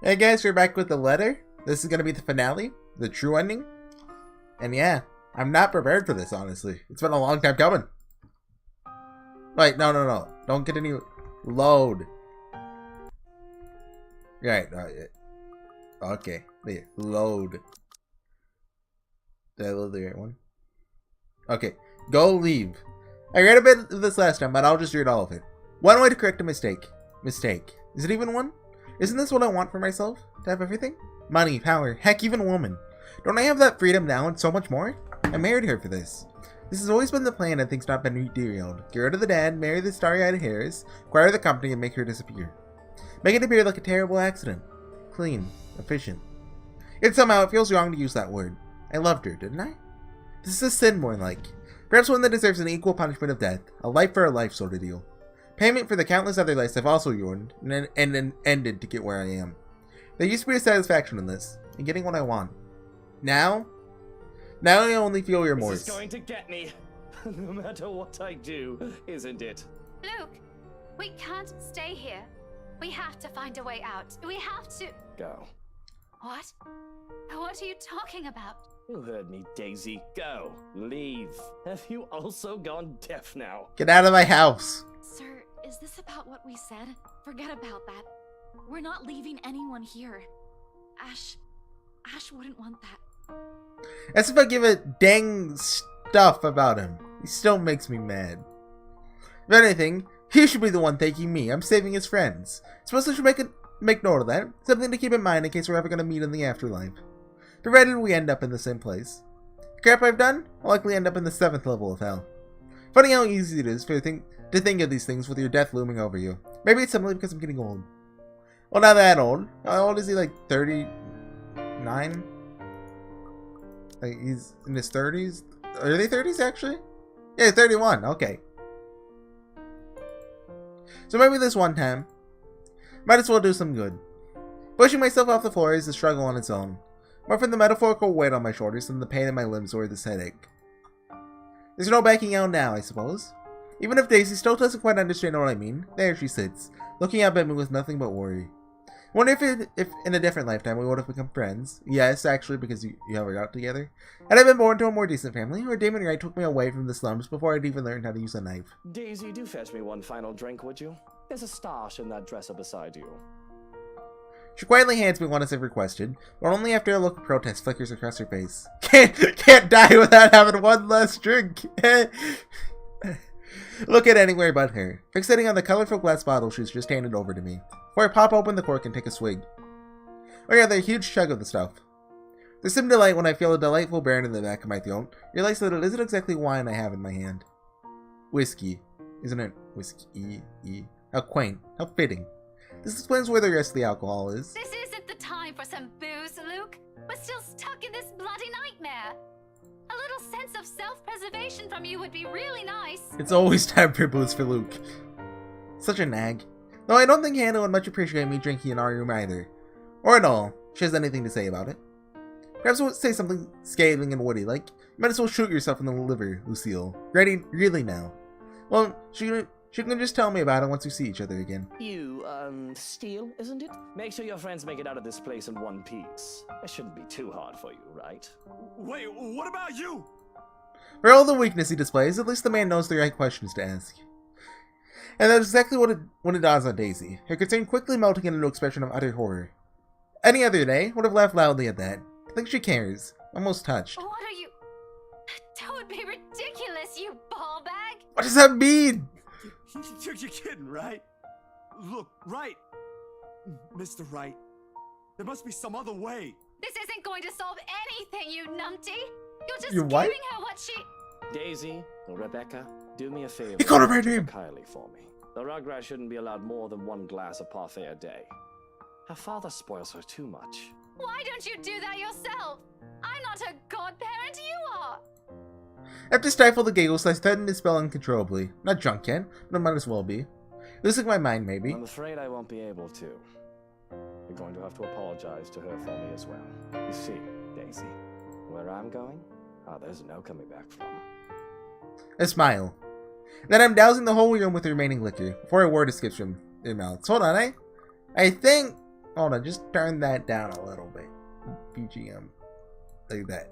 Hey guys, we're back with the letter. This is gonna be the finale, the true ending. And yeah, I'm not prepared for this, honestly. It's been a long time coming. Wait, no. Don't get any load. Right, okay. There, load. Did I load the right one? Okay, go leave. I read a bit of this last time, but I'll just read all of it. One way to correct a mistake. Mistake. Is it even one? Isn't this what I want for myself? To have everything? Money, power, heck, even a woman. Don't I have that freedom now and so much more? I married her for this. This has always been the plan and things not been derailed. Get rid of the dad, marry the starry-eyed hairs, acquire the company, and make her disappear. Make it appear like a terrible accident. Clean. Efficient. Yet somehow it feels wrong to use that word. I loved her, didn't I? This is a sin, more like. Perhaps one that deserves an equal punishment of death. A life for a life sort of deal. Payment for the countless other lives I've also ruined and ended to get where I am. There used to be a satisfaction in this, in getting what I want. Now I only feel remorse. This is going to get me, no matter what I do, isn't it? Luke, we can't stay here. We have to find a way out. We have to... Go. What? What are you talking about? You heard me, Daisy. Go. Leave. Have you also gone deaf now? Get out of my house. Sir, is this about what we said? Forget about that. We're not leaving anyone here. Ash wouldn't want that. As if I give a dang stuff about him. He still makes me mad. If anything, he should be the one thanking me. I'm saving his friends. Suppose I should make note of that. Something to keep in mind in case we're ever going to meet in the afterlife. Provided we end up in the same place. The crap I've done, I'll likely end up in the 7th level of hell. Funny how easy it is to think of these things with your death looming over you. Maybe it's simply because I'm getting old. Well, not that old. How old is he, like 39? Like, he's in his 30s? Early 30s, actually? Yeah, 31. Okay. So maybe this one time, might as well do some good. Pushing myself off the floor is a struggle on its own. More from the metaphorical weight on my shoulders than the pain in my limbs or this headache. There's no backing out now, I suppose. Even if Daisy still doesn't quite understand what I mean, there she sits, looking up at me with nothing but worry. Wonder if in a different lifetime we would have become friends. Yes, actually, because you hung out together. Had I been born to a more decent family, or Damon Wright took me away from the slums before I'd even learned how to use a knife. Daisy, do fetch me one final drink, would you? There's a stash in that dresser beside you. She quietly hands me one as I've requested, but only after a look of protest flickers across her face. Can't die without having one last drink. Look at anywhere but her, fixating on the colorful glass bottle she's just handed over to me, before I pop open the cork and take a swig. Or rather, a huge chug of the stuff. There's some delight when I feel a delightful burn in the back of my throat, realize that it isn't exactly wine I have in my hand. Whiskey. Isn't it? Whiskey. How quaint. How fitting. This explains where the rest of the alcohol is. This isn't the time for some booze, Luke. We're still stuck in this bloody nightmare. A little sense of self-preservation from you would be really nice. It's always time for booze for Luke. Such a nag. Though I don't think Hannah would much appreciate me drinking in our room either. Or at all. She has anything to say about it. Perhaps we'll say something scathing and woody, like, you might as well shoot yourself in the liver, Lucille. Really now. Well, she can just tell me about it once we see each other again. You, steal, isn't it? Make sure your friends make it out of this place in one piece. It shouldn't be too hard for you, right? Wait, what about you? For all the weakness he displays, at least the man knows the right questions to ask. And that's exactly what it does on Daisy, her concern quickly melting into an expression of utter horror. Any other day would have laughed loudly at that. I think she cares. Almost touched. What are you... Don't be ridiculous, you ball bag! What does that mean? You're kidding, right? Look, Wright. Mr. Wright. There must be some other way. This isn't going to solve anything, you numpty! You're just You what? giving her what she... Daisy or Rebecca, do me a favor. He called her by name. Kylie for me. The Rugrat shouldn't be allowed more than one glass of parfait a day. Her father spoils her too much. Why don't you do that yourself? I'm not her godparent, you are! I have to stifle the giggles I threaten to spell uncontrollably. Not drunk yet, but it might as well be. Losing my mind, maybe. I'm afraid I won't be able to. You're going to have to apologize to her for me as well. You see, Daisy, where I'm going, there's no coming back from. I smile. Then I'm dousing the whole room with the remaining liquor, before a word escapes from their mouths. Hold on, I think Hold on, just turn that down a little bit. BGM. Like that.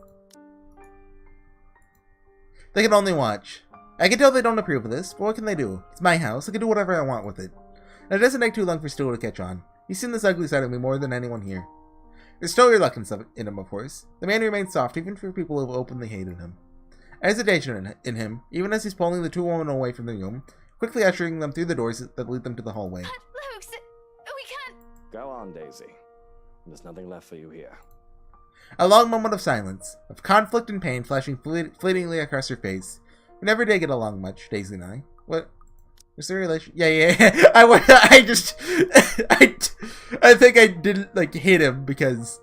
They can only watch. I can tell they don't approve of this, but what can they do? It's my house, I can do whatever I want with it. And it doesn't take too long for Stu to catch on. He's seen this ugly side of me more than anyone here. There's still reluctance in him, of course. The man remains soft, even for people who have openly hated him. Hesitation in him, even as he's pulling the two women away from the room, quickly ushering them through the doors that lead them to the hallway. But Luke, we can't. Go on, Daisy. There's nothing left for you here. A long moment of silence, of conflict and pain flashing fleetingly across her face. We never did get along much, Daisy and I. What? Is there a relation? Yeah. I think I didn't, like, hit him because,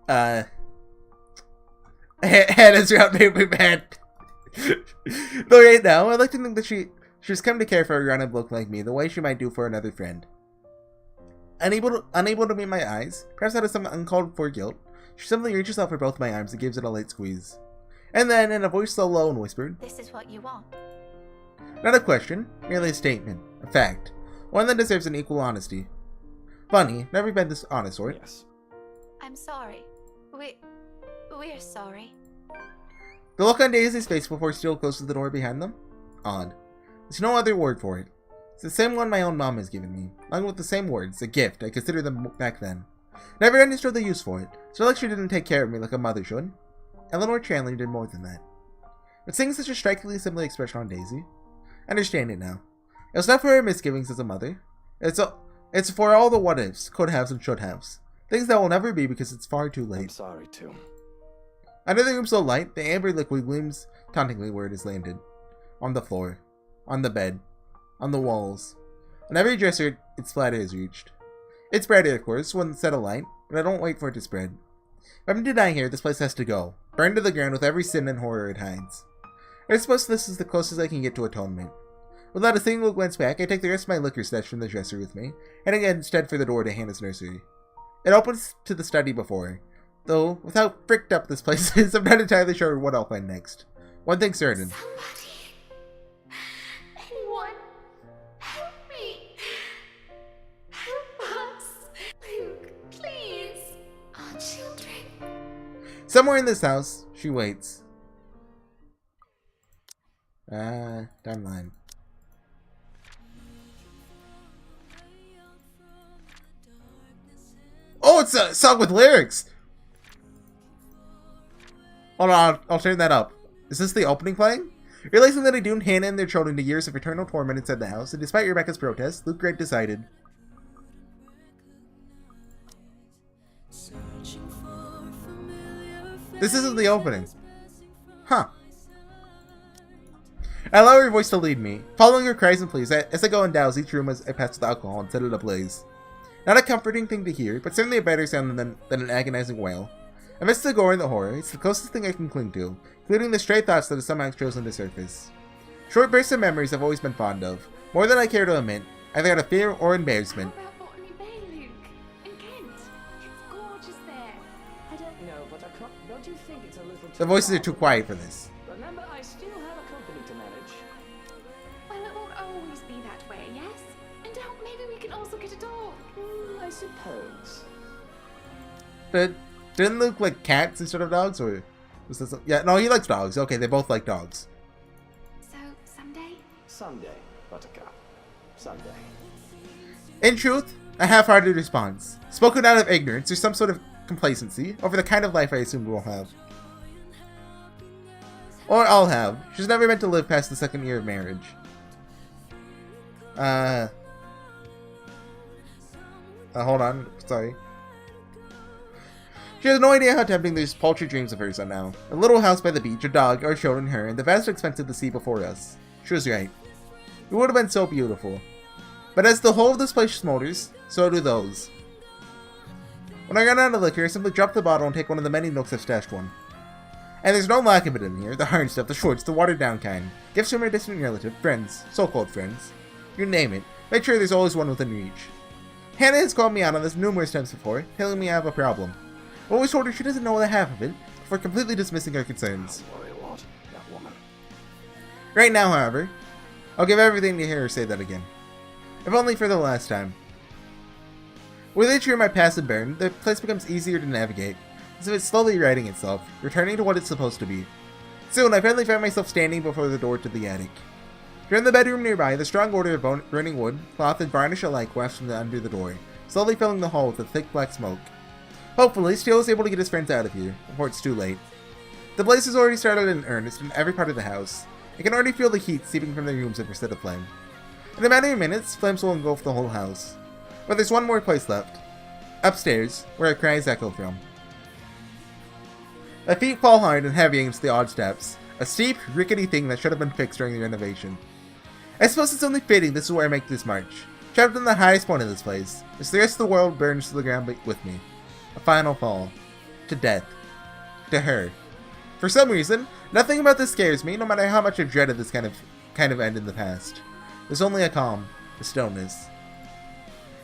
Hannah's route made me mad. Though right now, I'd like to think that she's come to care for a grounded bloke like me the way she might do for another friend. Unable to meet my eyes, perhaps out of some uncalled for guilt, she simply reaches out for both my arms and gives it a light squeeze. And then, in a voice so low and whispered, This is what you want. not a question, merely a statement, a fact, one that deserves an equal honesty. Funny, never been this honest sort. Yes. I'm sorry. We're sorry. The look on Daisy's face before Steele closes the door behind them? Odd. There's no other word for it. It's the same one my own mom has given me, along with the same words, a gift, I considered them back then. Never understood the use for it, so like she didn't take care of me like a mother should. Eleanor Chandler did more than that. But seeing such a strikingly similar expression on Daisy, I understand it now. It was not for her misgivings as a mother. It's for all the what-ifs, could-haves, and should-haves. Things that will never be because it's far too I'm late. sorry, too. Under the room so light, the amber liquid gleams tauntingly where it has landed. On the floor. On the bed. On the walls. On every dresser its splatter has reached. It's brighter, of course, when set alight, but I don't wait for it to spread. If I'm to die here, this place has to go. Burned to the ground with every sin and horror it hides. I suppose this is the closest I can get to atonement. Without a single glance back, I take the rest of my liquor stash from the dresser with me, heading instead for the door to Hannah's nursery. It opens to the study before her, though with how fricked up this place is, I'm not entirely sure what I'll find next. One thing's certain. Somebody. Anyone. Help me. Help us. Luke, please. Our children. Somewhere in this house, she waits. Timeline. Oh, it's a song with lyrics! Hold on, I'll turn that up. Is this the opening playing? Realizing that he doomed Hannah and their children to years of eternal torment inside the house, and despite Rebecca's protest, Luke Grant decided. This isn't the opening. Huh. I allow her voice to lead me, following her cries and pleas as I go and douse each room as I pass with alcohol and set it ablaze. Not a comforting thing to hear, but certainly a better sound than an agonizing wail. Amidst the gore and the horror, it's the closest thing I can cling to, including the stray thoughts that have somehow chosen to surface. Short bursts of memories I've always been fond of, more than I care to admit, either out of fear or embarrassment. How about Botany Bay, Luke? In Kent. It's gorgeous there. I don't know, but don't you think it's a little too The voices are far too for quiet me? for this. Remember, I still have a company to manage. Well, it won't always be that way, yes? And maybe we can also get a dog. I suppose. But didn't Luke like cats instead of dogs, or was this? Yeah, no, he likes dogs. Okay, they both like dogs. So, someday? Someday, Buttercup. Someday. In truth, a half-hearted response, spoken out of ignorance or some sort of complacency over the kind of life I assumed we'll have. Or I'll have. She's never meant to live past the second year of marriage. Hold on. Sorry. She has no idea how tempting these paltry dreams of hers are now. A little house by the beach, a dog, our children, her, and the vast expanse of the sea before us. She was right. It would have been so beautiful. But as the whole of this place smolders, so do those. When I run out of liquor, I simply drop the bottle and take one of the many nooks I've stashed one. And there's no lack of it in here, the hard stuff, the shorts, the watered down kind. Gifts from a distant relative, friends, so-called friends. You name it, make sure there's always one within reach. Hannah has called me out on this numerous times before, telling me I have a problem. I've always told her she doesn't know the half of it, before completely dismissing her concerns. Don't worry a lot, that woman. Right now, however, I'll give everything to hear her say that again. If only for the last time. With each room I pass and burn, the place becomes easier to navigate, as if it's slowly righting itself, returning to what it's supposed to be. Soon, I finally found myself standing before the door to the attic. Here in the bedroom nearby, the strong odor of burning wood, cloth, and varnish alike wafts from under the door, slowly filling the hall with a thick black smoke. Hopefully, Steele is able to get his friends out of here, before it's too late. The blaze has already started in earnest in every part of the house. I can already feel the heat seeping from the rooms in pursuit of flame. In a matter of minutes, flames will engulf the whole house. But there's one more place left. Upstairs, where our cries echo from. My feet fall hard and heavy against the odd steps, a steep, rickety thing that should have been fixed during the renovation. I suppose it's only fitting this is where I make this march, trapped in the highest point of this place, as the rest of the world burns to the ground with me. A final fall. To death. To her. For some reason, nothing about this scares me, no matter how much I've dreaded this kind of end in the past. There's only a calm, a stillness.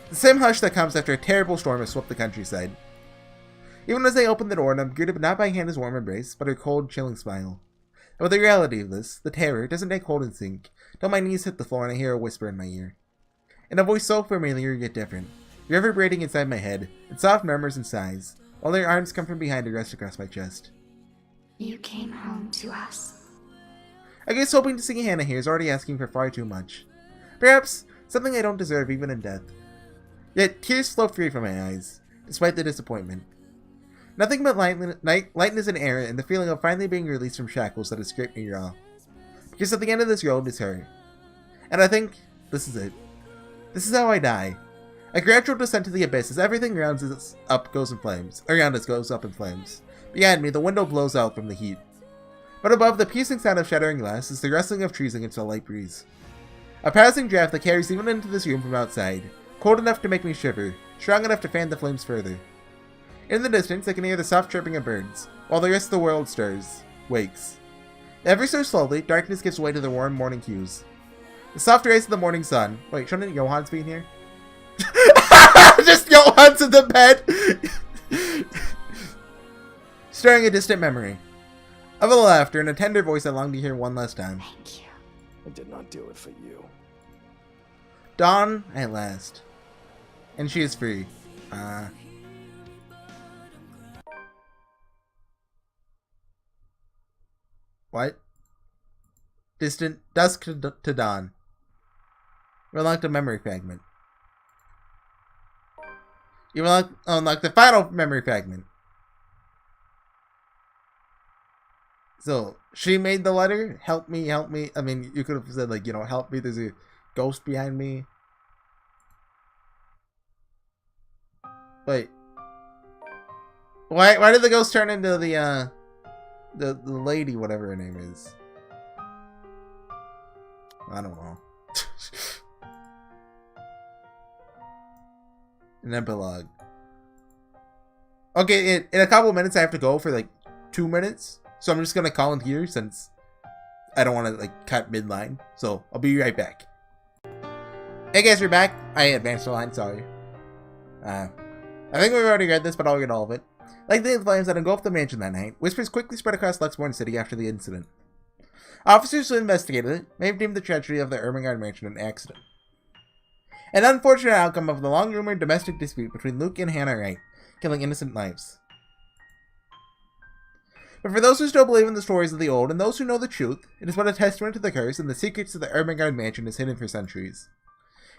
The same hush that comes after a terrible storm has swept the countryside. Even as I open the door and I'm greeted not by Hannah's warm embrace, but her cold, chilling smile. And with the reality of this, the terror doesn't take hold in sync, till my knees hit the floor and I hear a whisper in my ear. In a voice so familiar yet different, reverberating inside my head, in soft murmurs and sighs, while their arms come from behind to rest across my chest. You came home to us. I guess hoping to see Hannah here is already asking for far too much. Perhaps something I don't deserve even in death. Yet tears flow free from my eyes, despite the disappointment. Nothing but lightness and air and the feeling of finally being released from shackles that has scraped me raw. Because at the end of this road is her. And I think this is it. This is how I die. A gradual descent to the abyss as everything around us goes up in flames. Behind me, the window blows out from the heat. But above, the piercing sound of shattering glass is the rustling of trees against a light breeze. A passing draft that carries even into this room from outside, cold enough to make me shiver, strong enough to fan the flames further. In the distance, I can hear the soft chirping of birds, while the rest of the world stirs, wakes. Ever so slowly, darkness gives way to the warm morning hues. The soft rays of the morning sun. Wait, shouldn't Johans be in here? Just Johans in the bed! Stirring a distant memory. Of a laughter and a tender voice I long to hear one last time. Thank you. I did not do it for you. Dawn at last. And she is free. What? Distant dusk to dawn. You unlocked a memory fragment. You unlocked the final memory fragment. So, she made the letter. Help me, help me. I mean, you could have said, like, help me. There's a ghost behind me. Wait. Why did the ghost turn into the lady, whatever her name is? I don't know. An epilogue. Okay, in a couple of minutes I have to go for like 2 minutes. So I'm just gonna call in here since I don't want to like cut midline. So I'll be right back. Hey guys, we're back. I advanced the line, sorry. I think we've already read this, but I'll read all of it. Like the flames that engulfed the mansion that night, whispers quickly spread across Luxmorn City after the incident. Officers who investigated it may have deemed the tragedy of the Ermengarde mansion an accident. An unfortunate outcome of the long-rumored domestic dispute between Luke and Hannah Wright, killing innocent lives. But for those who still believe in the stories of the old, and those who know the truth, it is but a testament to the curse and the secrets of the Ermengarde mansion is hidden for centuries.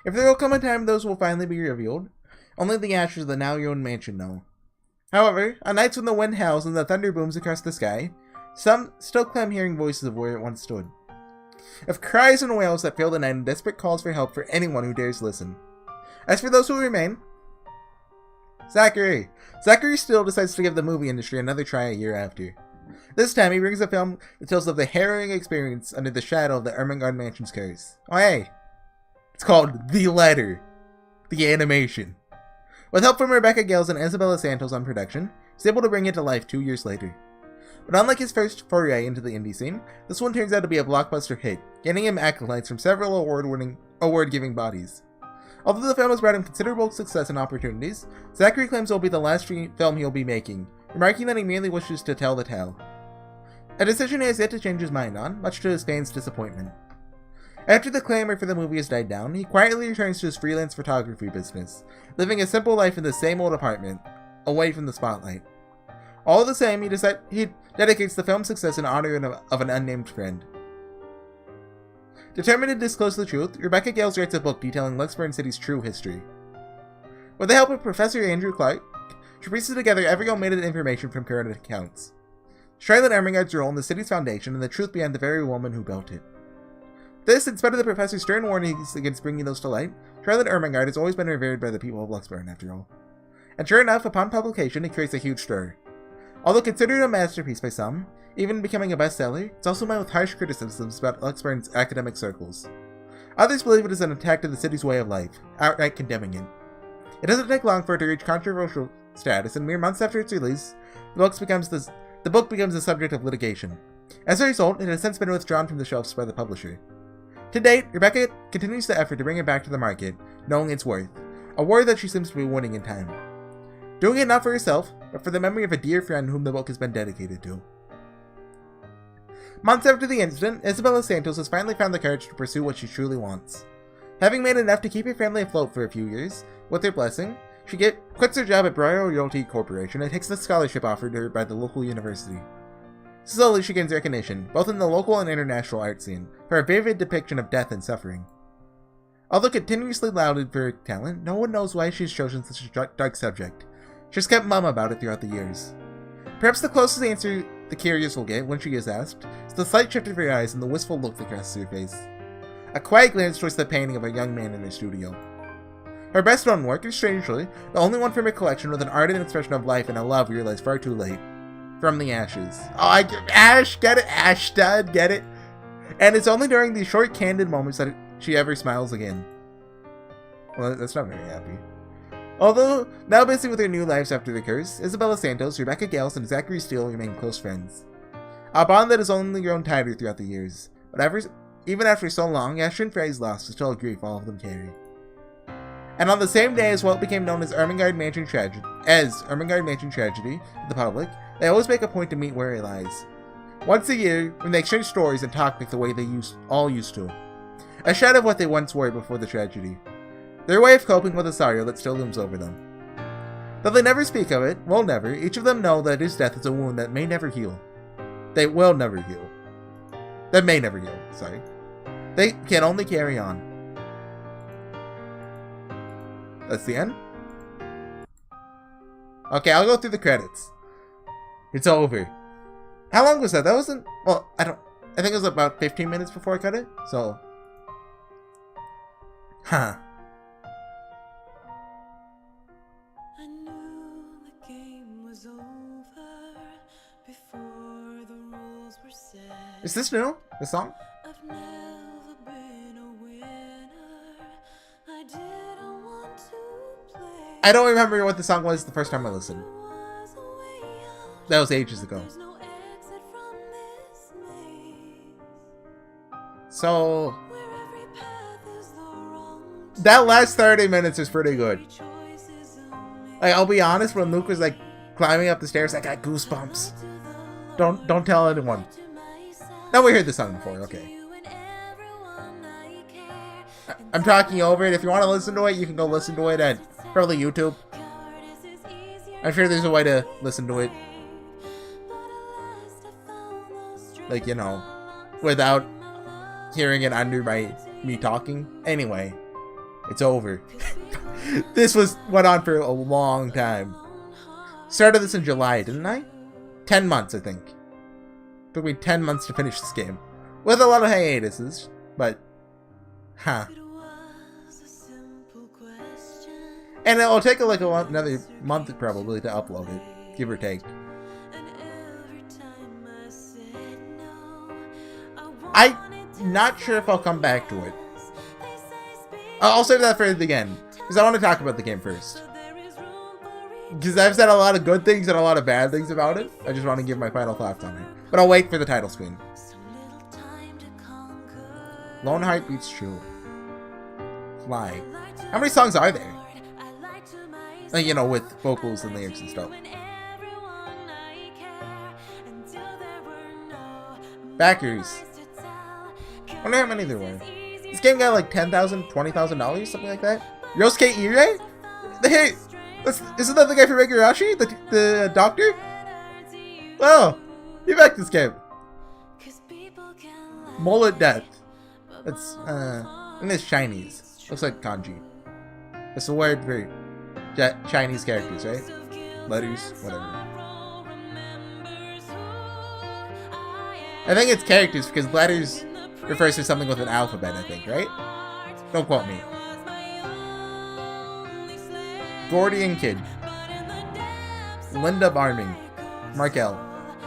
If there will come a time those will finally be revealed, only the ashes of the now ruined mansion know. However, on nights when the wind howls and the thunder booms across the sky, some still claim hearing voices of where it once stood. Of cries and wails that fill the night and desperate calls for help for anyone who dares listen. As for those who remain, Zachary still decides to give the movie industry another try a year after. This time he brings a film that tells of the harrowing experience under the shadow of the Ermengarde mansion's curse. Oh hey! It's called The Letter. The animation. With help from Rebecca Gales and Isabella Santos on production, he's able to bring it to life 2 years later. But unlike his first foray into the indie scene, this one turns out to be a blockbuster hit, gaining him accolades from several award-giving bodies. Although the film has brought him considerable success and opportunities, Zachary claims it will be the last film he'll be making, remarking that he merely wishes to tell the tale. A decision he has yet to change his mind on, much to his fans' disappointment. After the clamor for the movie has died down, he quietly returns to his freelance photography business, living a simple life in the same old apartment, away from the spotlight. All the same, he dedicates the film's success in honor of an unnamed friend. Determined to disclose the truth, Rebecca Gales writes a book detailing Luxburn City's true history. With the help of Professor Andrew Clark, she pieces together every omitted information from current accounts. Charlotte Ermengarde's role in the city's foundation and the truth behind the very woman who built it. This, in spite of the professor's stern warnings against bringing those to light, Charlotte Ermengarde has always been revered by the people of Luxburn, after all. And sure enough, upon publication, it creates a huge stir. Although considered a masterpiece by some, even becoming a bestseller, it's also met with harsh criticisms about Luxburn's academic circles. Others believe it is an attack to the city's way of life, outright condemning it. It doesn't take long for it to reach controversial status, and mere months after its release, the book becomes the subject of litigation. As a result, it has since been withdrawn from the shelves by the publisher. To date, Rebecca continues the effort to bring it back to the market, knowing its worth, a war that she seems to be winning in time. Doing it not for herself, but for the memory of a dear friend whom the book has been dedicated to. Months after the incident, Isabella Santos has finally found the courage to pursue what she truly wants. Having made enough to keep her family afloat for a few years, with their blessing, she quits her job at Broyo Realty Corporation and takes the scholarship offered to her by the local university. Slowly she gains recognition, both in the local and international art scene, for a vivid depiction of death and suffering. Although continuously lauded for her talent, no one knows why she's chosen such a dark subject. She's kept mum about it throughout the years. Perhaps the closest answer the curious will get when she is asked is the slight shift of her eyes and the wistful look that crosses her face. A quiet glance towards the painting of a young man in her studio. Her best known work is, strangely, the only one from her collection with an ardent expression of life and a love realized far too late. From the Ashes. Oh, Ash, get it? Ash, Dad, get it? And it's only during these short, candid moments that she ever smiles again. Well, that's not very happy. Although, now busy with their new lives after the curse, Isabella Santos, Rebecca Gales, and Zachary Steele remain close friends. A bond that has only grown tighter throughout the years. But even after so long, Ash and Frey's loss is still a grief all of them carry. And on the same day as what became known as Ermengarde Mansion Tragedy to the public, they always make a point to meet where it lies. Once a year, when they exchange stories and talk like the way they all used to. A shadow of what they once were before the tragedy. Their way of coping with the sorrow that still looms over them. Though they never speak of it, will never, each of them know that his death is a wound that may never heal. They will never heal. That may never heal, sorry. They can only carry on. That's the end? Okay, I'll go through the credits. It's over. How long was that? That wasn't... Well, I think it was about 15 minutes before I cut it, so... Huh. I knew the game was over before the rules were set. Is this new? This song? I've never been a winner. I didn't want to play. I don't remember what the song was the first time I listened. Was a way out. That was ages ago. There's no exit from this maze. So... Where every path is the wrong that last 30 minutes is pretty good. choice is a maze. Like, I'll be honest, when Luke was like climbing up the stairs, I got goosebumps. Don't tell anyone. Now we heard the song before, okay. I'm talking over it. If you want to listen to it, you can go listen to it at probably YouTube. I'm sure there's a way to listen to it. Like, you know, without hearing it under me talking. Anyway, it's over. This went on for a long time. Started this in July, didn't I? 10 months, I think. Took me 10 months to finish this game. With a lot of hiatuses, but... Huh. And it'll take another month probably to upload it, give or take. I'm not sure if I'll come back to it. I'll save that for the end, because I want to talk about the game first. Because I've said a lot of good things and a lot of bad things about it. I just want to give my final thoughts on it. But I'll wait for the title screen. Lone Heart Beats True. Fly. How many songs are there? Like, you know, with vocals and lyrics and stuff. Backers. I wonder how many there were. This game got like $10,000, $20,000, something like that. Yosuke Ire? Hey, isn't that the guy from Megurashi? The doctor? Oh, he backed this game. Mullet Death. It's, I think it's Chinese. Looks like kanji. It's a word for Chinese characters, right? Letters, whatever. I think it's characters because letters refers to something with an alphabet, I think, right? Don't quote me. Gordian Kid. Linda Barming. Markel.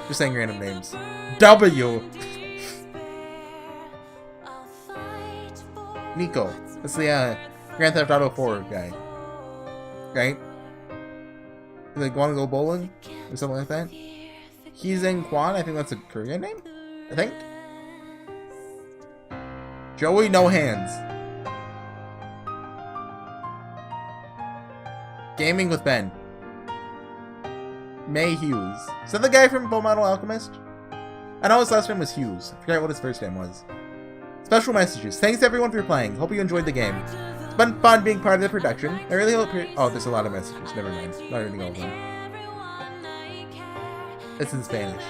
Just saying random names. W. Nico. That's the Grand Theft Auto 4 guy. Right? Like, wanna go bowling? Or something like that? Heezeng Kwan, I think that's a Korean name? I think? Joey No Hands. Gaming with Ben. May Hughes. Is that the guy from Fullmetal Alchemist? I know his last name was Hughes. I forgot what his first name was. Special messages. Thanks everyone for playing. Hope you enjoyed the game. It's been fun being part of the production. I really hope you're... Oh, there's a lot of messages. Never mind. Not reading all of them. It's in Spanish.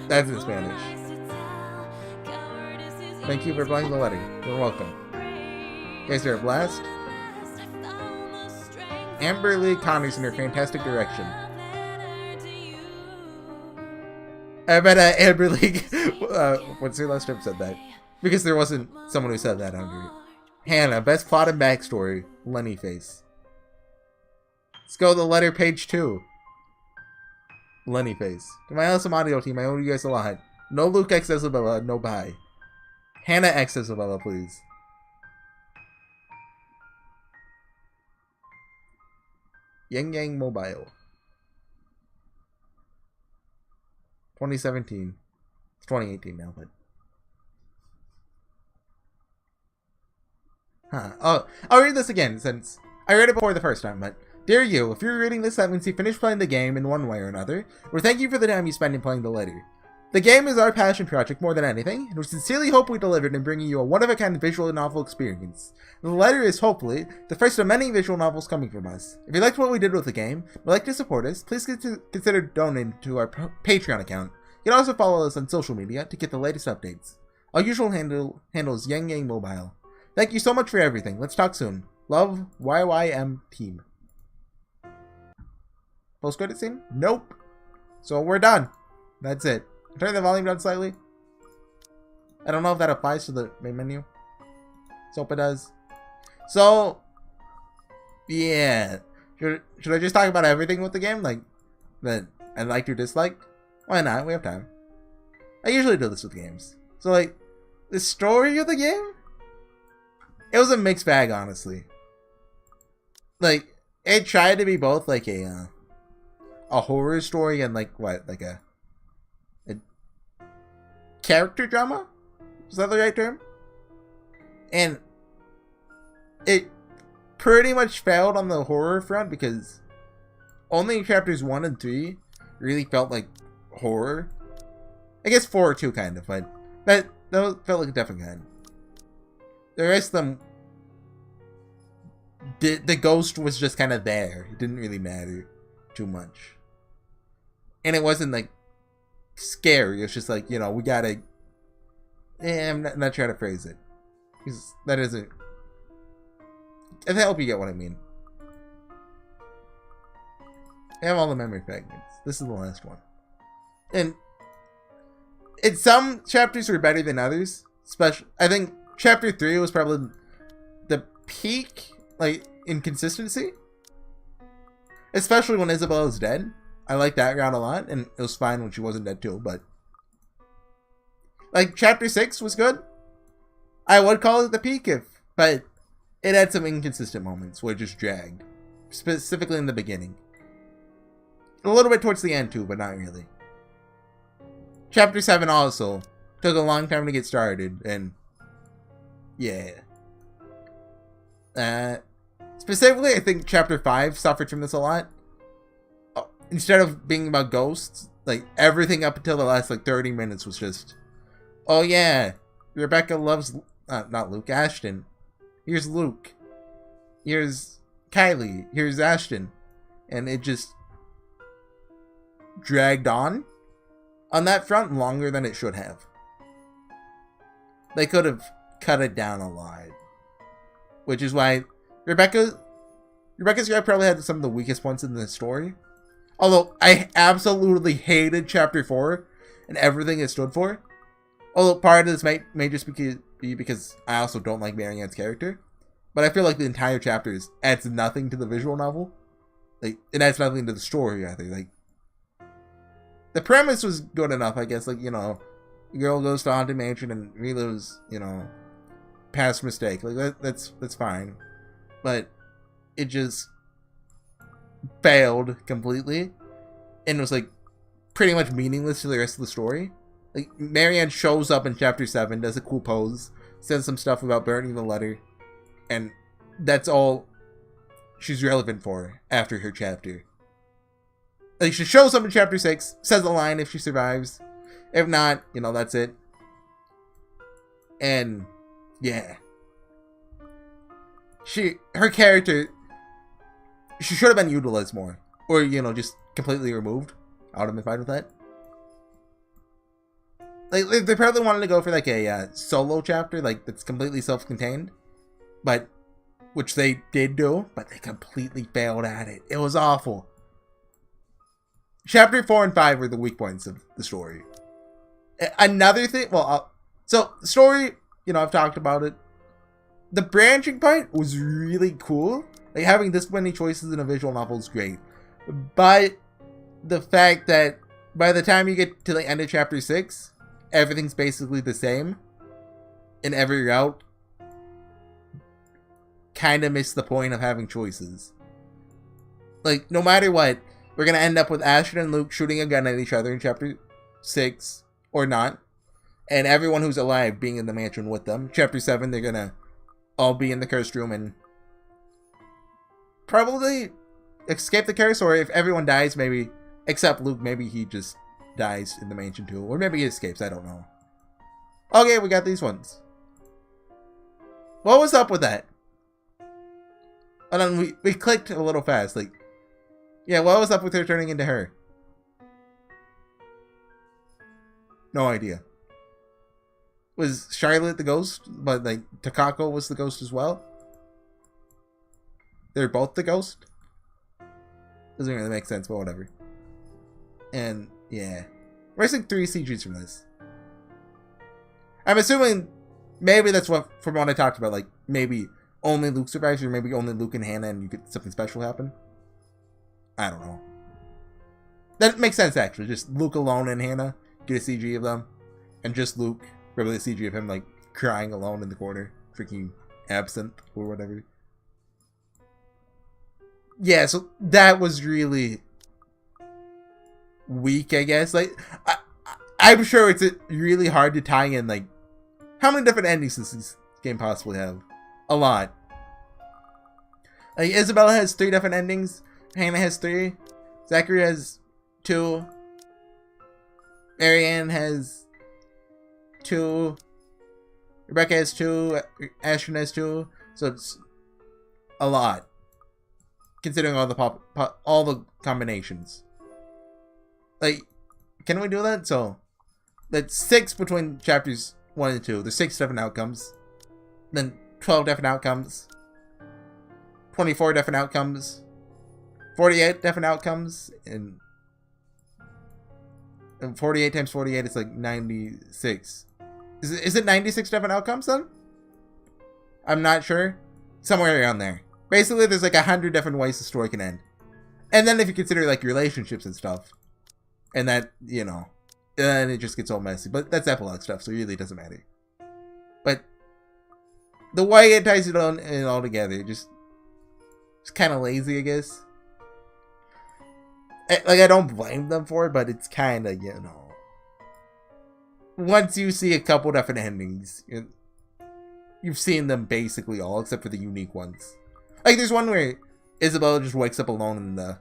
That's in Spanish. Thank you for playing the letter. You're welcome. You guys are a blast. Amber Lee Connors in her fantastic direction. I bet Amber Lee... what's her last name said that? Because there wasn't someone who said that under it. Hannah, best plot and backstory. Lenny face. Let's go to the letter page 2. Lenny face. To my awesome audio team, I owe you guys a lot. No Luke X Isabella, no bye. Hannah X Isabella, please. Yang Yang Mobile. 2017. It's 2018 now, but... Huh. Oh, I'll read this again, since I read it before the first time, but... Dear you, if you're reading this, that means you finished playing the game in one way or another. We're thank you for the time you spent in playing the letter. The game is our passion project more than anything, and we sincerely hope we delivered in bringing you a one-of-a-kind visual novel experience. The letter is, hopefully, the first of many visual novels coming from us. If you liked what we did with the game, would like to support us, please consider donating to our Patreon account. You can also follow us on social media to get the latest updates. Our usual handle is Yang Yang Mobile. Thank you so much for everything. Let's talk soon. Love, YYM Team. Post-credit scene? Nope. So we're done. That's it. Turn the volume down slightly. I don't know if that applies to the main menu. So hope it does. So, yeah. Should I just talk about everything with the game? Like, that I liked or disliked? Why not? We have time. I usually do this with games. So, like, the story of the game? It was a mixed bag, honestly. Like, it tried to be both, like, a horror story and, like, what? Like, a character drama? Is that the right term? And it pretty much failed on the horror front because only chapters 1 and 3 really felt like horror. I guess 4 too, kind of, but that felt like a different kind. The rest of them, the ghost was just kind of there. It didn't really matter too much. And it wasn't like scary. It's just like, you know, we gotta... I'm not trying to phrase it. Because that isn't... I hope you get what I mean. I have all the memory fragments. This is the last one. And some chapters were better than others. I think chapter 3 was probably the peak, like, in consistency. Especially when Isabella was dead. I like that route a lot, and it was fine when she wasn't dead too, but... Like, chapter 6 was good. I would call it the peak, but it had some inconsistent moments where it just dragged. Specifically in the beginning. A little bit towards the end too, but not really. Chapter 7 also took a long time to get started, and... Yeah. Specifically, I think chapter 5 suffered from this a lot. Instead of being about ghosts, like, everything up until the last, like, 30 minutes was just, oh yeah, Rebecca loves not Luke, Ashton. Here's Luke. Here's Kylie. Here's Ashton. And it just dragged on that front longer than it should have. They could have cut it down a lot. Which is why Rebecca's guy probably had some of the weakest points in the story. Although I absolutely hated chapter 4 and everything it stood for. Although part of this may just be because I also don't like Marianne's character. But I feel like the entire chapter adds nothing to the visual novel. Like, it adds nothing to the story, I think. Like, the premise was good enough, I guess. Like, you know, the girl goes to Haunted Mansion and relives, you know, past mistake. Like, that's fine. But it just failed completely. And was, like, pretty much meaningless to the rest of the story. Like, Marianne shows up in chapter 7, does a cool pose, says some stuff about burning the letter. And that's all she's relevant for after her chapter. Like, she shows up in chapter 6, says a line if she survives. If not, you know, that's it. And, yeah. Her character, she should have been utilized more. Or, you know, just completely removed. I would have been fine with that. Like, they probably wanted to go for, like, a solo chapter, like, that's completely self-contained. But, which they did do, but they completely failed at it. It was awful. Chapter 4 and 5 were the weak points of the story. Another thing, so the story, you know, I've talked about it. The branching part was really cool. Like, having this many choices in a visual novel is great. But the fact that by the time you get to the end of chapter 6, everything's basically the same in every route, kind of missed the point of having choices. Like, no matter what, we're going to end up with Ashton and Luke shooting a gun at each other in chapter 6, or not. And everyone who's alive being in the mansion with them. Chapter 7, they're going to all be in the cursed room and probably escape the curse. Or if everyone dies, maybe, except Luke, maybe he just dies in the mansion too. Or maybe he escapes, I don't know. Okay, we got these ones. What was up with that? And then we clicked a little fast, like, yeah, what was up with her turning into her? No idea. Was Charlotte the ghost, but, like, Takako was the ghost as well? They're both the ghost? Doesn't really make sense, but whatever. And, yeah. We're missing 3 CGs from this. I'm assuming maybe that's what, from what I talked about, like, maybe only Luke survives, or maybe only Luke and Hannah and you get something special happen. I don't know. That makes sense, actually. Just Luke alone and Hannah get a CG of them. And just Luke, probably a CG of him, like, crying alone in the corner, drinking absinthe or whatever. Yeah, so that was really weak, I guess. Like, I'm sure it's really hard to tie in, like, how many different endings does this game possibly have? A lot. Like, Isabella has 3 different endings. Hannah has 3. Zachary has 2. Marianne has 2. Rebecca has 2. Ashton has 2. So it's a lot, considering all the all the combinations. Like, can we do that? So that's 6 between chapters 1 and 2. There's 6 different outcomes. Then 12 different outcomes. 24 different outcomes. 48 different outcomes. And 48 times 48 is like 96. Is it 96 different outcomes then? I'm not sure. Somewhere around there. Basically, there's like 100 different ways the story can end. And then if you consider like relationships and stuff, and that, you know, then it just gets all messy. But that's epilogue stuff, so it really doesn't matter. But the way it ties it all together, just it's kind of lazy, I guess. Like, I don't blame them for it, but it's kind of, you know, once you see a couple different endings, you've seen them basically all, except for the unique ones. Like, there's one where Isabella just wakes up alone in the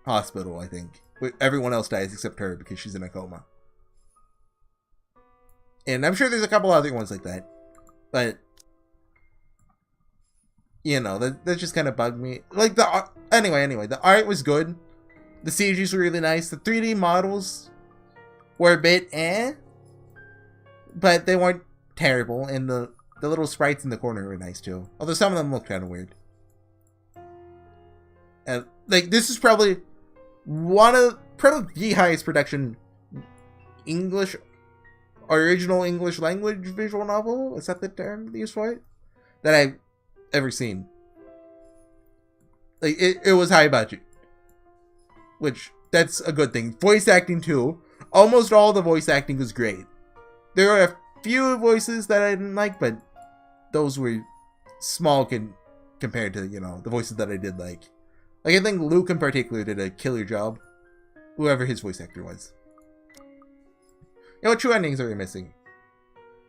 hospital, I think. Everyone else dies except her because she's in a coma. And I'm sure there's a couple other ones like that. But you know, that just kind of bugged me. Like, anyway, the art was good. The CGs were really nice. The 3D models were a bit but they weren't terrible. And the little sprites in the corner were nice too. Although some of them looked kind of weird. And like, this is probably probably the highest production original English language visual novel, is that the term used for it, that I've ever seen. Like, it was high budget, which that's a good thing. Voice acting too. Almost all the voice acting was great. There are a few voices that I didn't like, but those were small compared to, you know, the voices that I did like. Like, I think Luke in particular did a killer job. Whoever his voice actor was. You know, what true endings are we missing?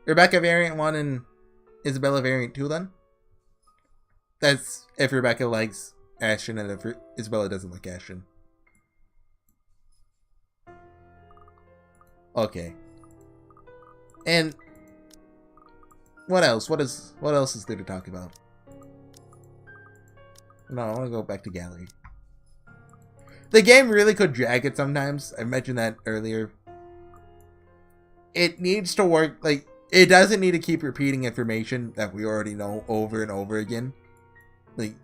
Rebecca variant 1 and Isabella variant 2 then? That's if Rebecca likes Ashton and if Isabella doesn't like Ashton. Okay. And what else? What else is there to talk about? No, I want to go back to gallery. The game really could drag it sometimes. I mentioned that earlier. It needs to work, like, it doesn't need to keep repeating information that we already know over and over again. Like,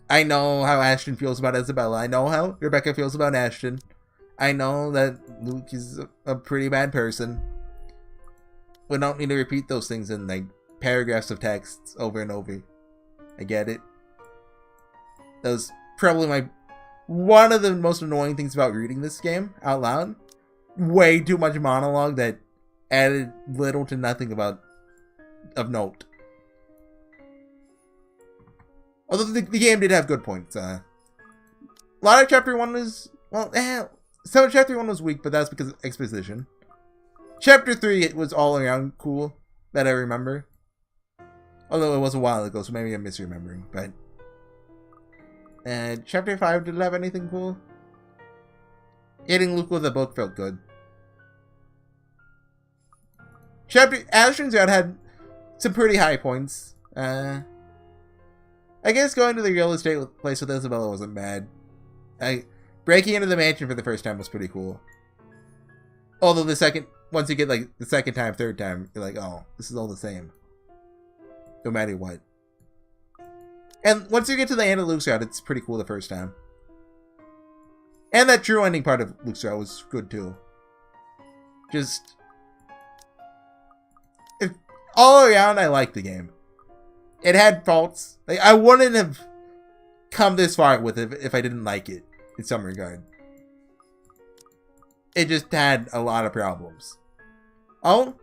I know how Ashton feels about Isabella. I know how Rebecca feels about Ashton. I know that Luke is a pretty bad person. We don't need to repeat those things in, like, paragraphs of text over and over. I get it. That was probably one of the most annoying things about reading this game out loud. Way too much monologue that added little to nothing of note. Although the game did have good points. A lot of chapter 1 was, well, some of chapter 1 was weak, but that's because of exposition. Chapter 3, it was all around cool, that I remember. Although it was a while ago, so maybe I'm misremembering, but... And chapter 5, did it have anything cool? Hitting Luke with a book felt good. Ashton's Route had some pretty high points. I guess going to the real estate place with Isabella wasn't bad. Breaking into the mansion for the first time was pretty cool. Although once you get like the second time, third time, you're like, oh, this is all the same. No matter what. And once you get to the end of Luke's Route, it's pretty cool the first time. And that true ending part of Luke's Route was good too. Just... all around, I liked the game. It had faults. Like, I wouldn't have come this far with it if I didn't like it, in some regard. It just had a lot of problems. I'll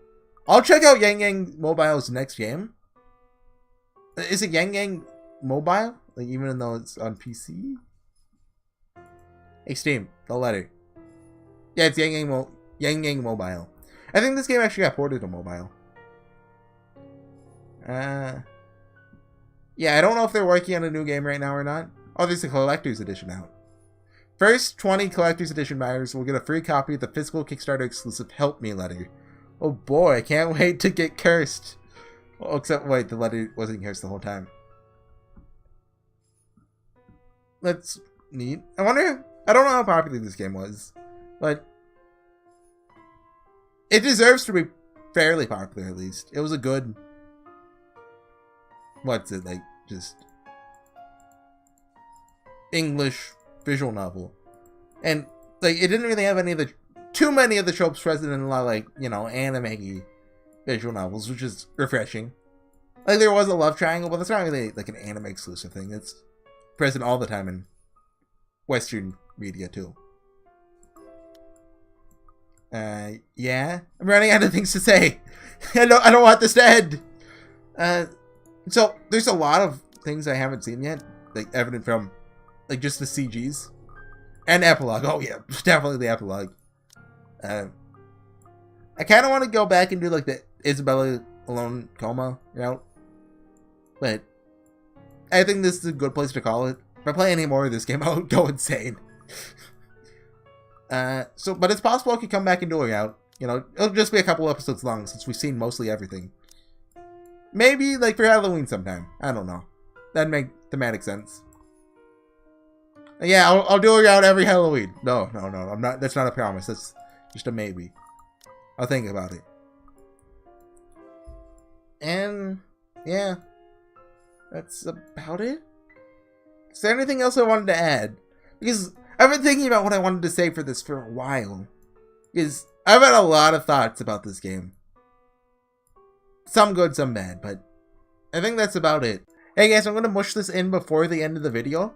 check out Yang Yang Mobile's next game. Is it Yang Yang Mobile? Like, even though it's on PC? Hey, Steam, the letter. Yeah, it's Yang Yang Mobile. I think this game actually got ported to mobile. Yeah, I don't know if they're working on a new game right now or not. Oh, there's a collector's edition out. First 20 collector's edition buyers will get a free copy of the physical Kickstarter exclusive Help Me letter. Oh boy, I can't wait to get cursed. Oh, except, wait, the letter wasn't cursed the whole time. That's neat. I don't know how popular this game was, but it deserves to be fairly popular at least. It was a good... what's it, like, just English visual novel. And, like, it didn't really have too many of the tropes present in a lot of, like, you know, anime visual novels, which is refreshing. Like, there was a love triangle, but it's not really, like, an anime exclusive thing. It's present all the time in Western media, too. Yeah? I'm running out of things to say. I don't want this to end. So, there's a lot of things I haven't seen yet, like, evident from, like, just the CGs. And epilogue. Oh, yeah, definitely the epilogue. I kind of want to go back and do, like, the Isabella Alone coma route. But I think this is a good place to call it. If I play any more of this game, I'll go insane. But it's possible I could come back and do a route. You know, it'll just be a couple episodes long since we've seen mostly everything. Maybe, like, for Halloween sometime. I don't know. that'd make thematic sense. Yeah, I'll do a route every Halloween. No, I'm not. That's not a promise. That's just a maybe. I'll think about it. And yeah, that's about it. Is there anything else I wanted to add? Because I've been thinking about what I wanted to say for this for a while. Because I've had a lot of thoughts about this game. Some good, some bad, but I think that's about it. Hey guys, I'm going to mush this in before the end of the video.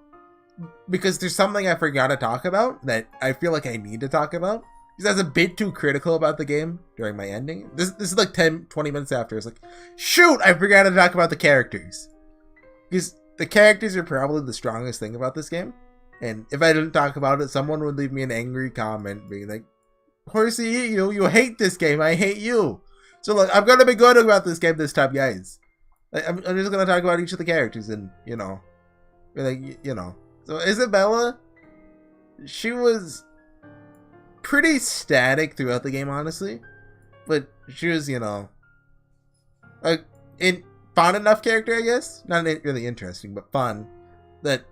Because there's something I forgot to talk about that I feel like I need to talk about. Because I was a bit too critical about the game during my ending. This is like 10-20 minutes after. It's like, shoot, I forgot to talk about the characters. Because the characters are probably the strongest thing about this game. And if I didn't talk about it, someone would leave me an angry comment being like, HorseyEatYou, you hate this game, I hate you. So look, I'm going to be good about this game this time, guys. I'm just going to talk about each of the characters and, you know. So Isabella, she was pretty static throughout the game, honestly. But she was, you know, a fun enough character, I guess. Not really interesting, but fun. That